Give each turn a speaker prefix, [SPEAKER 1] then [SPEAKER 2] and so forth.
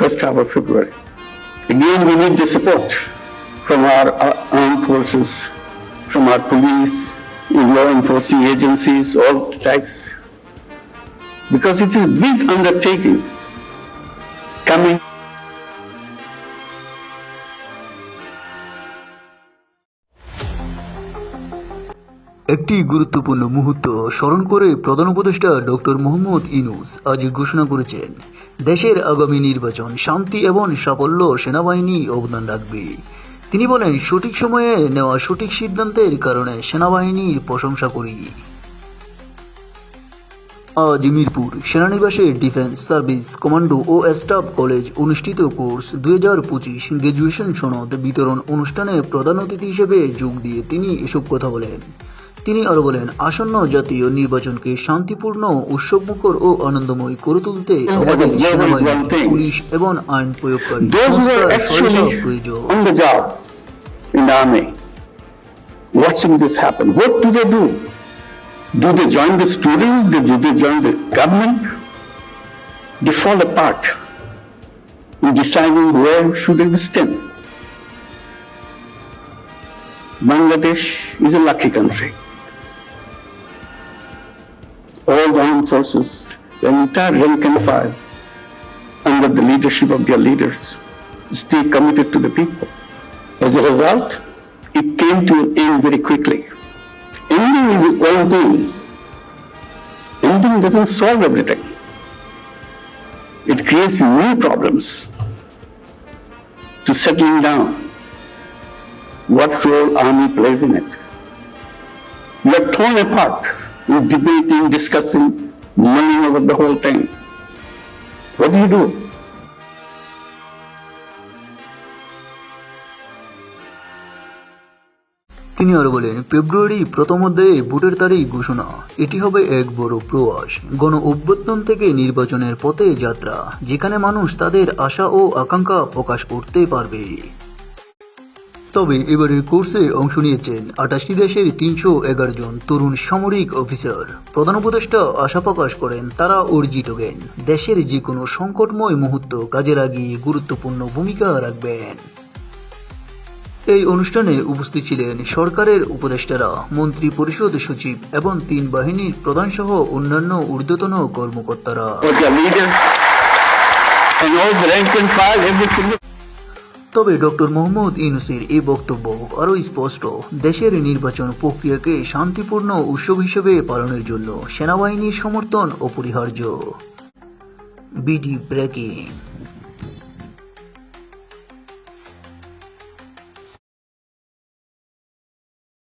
[SPEAKER 1] first half of February. Again, we need the support from our armed forces, from our police, law enforcement agencies, all types, because it is a big undertaking coming.
[SPEAKER 2] একটি গুরুত্বপূর্ণ মুহূর্ত স্মরণ করে প্রধান উপদেষ্টা doctor Mohammad Yunus আজ ঘোষণা করেছেন, দেশের আগামী নির্বাচন শান্তি এবং সাফল্য সেনাবাহিনী অবদান রাখবে। তিনি বলেন, সঠিক সময়ে নেওয়া সঠিক সিদ্ধান্তের কারণে সেনাবাহিনীর প্রশংসা করি। আজ মিরপুর সেনানিবাসে ডিফেন্স সার্ভিস কমান্ডো ও স্টাফ কলেজ অনুষ্ঠিত কোর্স 2025 গ্র্যাজুয়েশন সনদ বিতরণ অনুষ্ঠানে প্রধান অতিথি হিসেবে যোগ দিয়ে তিনি এসব কথা বলেন। তিনি আরো বলেন, আসন্ন জাতীয় নির্বাচনকে শান্তিপূর্ণ, উৎসবমুখর ও আনন্দময় করে তুলতে আমাদের সেনাবাহিনী, পুলিশ এবং আইন প্রয়োগকারী প্রয়োজন।
[SPEAKER 1] In the army, watching this happen, what do they do? Do they join the students? Do they join the government? They fall apart in deciding where should they stand. Bangladesh is a lucky country. All the armed forces, the entire rank and file, under the leadership of their leaders, stay committed to the people. As a result, it came to an end very quickly. Ending is one thing. Ending doesn't solve everything. It creates new problems to settling down. What role army plays in it? We are torn apart in debating, discussing, mulling over the whole thing. What do you do?
[SPEAKER 2] তিনি আরো বলেন, ফেব্রুয়ারি প্রথমার্ধে ভোটের তারিখ ঘোষণা, এটি হবে এক বড় প্রয়াস, গণ অভ্যুত্থান থেকে নির্বাচনের পথে যাত্রা, যেখানে মানুষ তাদের আশা ও আকাঙ্ক্ষা প্রকাশ করতে পারবে। তবে এবারের কোর্সে অংশ নিয়েছেন 28টি দেশের 311 জন তরুণ সামরিক অফিসার। প্রধান উপদেষ্টা আশা প্রকাশ করেন, তারা অর্জিত জ্ঞান দেশের যে কোনো সংকটময় মুহূর্ত কাজে লাগিয়ে গুরুত্বপূর্ণ ভূমিকা রাখবেন। এই অনুষ্ঠানে উপস্থিত ছিলেন সরকারের উপদেষ্টারা, মন্ত্রী পরিষদ সচিব এবং 3 বাহিনীর প্রধান সহ অন্যান্য ঊর্ধ্বতন কর্মকর্তারা। তবে ডক্টর মোহাম্মদ ইউনূসের এই বক্তব্য আরও স্পষ্ট, দেশের নির্বাচন প্রক্রিয়াকে শান্তিপূর্ণ উৎসব হিসেবে পালনের জন্য সেনাবাহিনীর সমর্থন অপরিহার্য। BD breaking.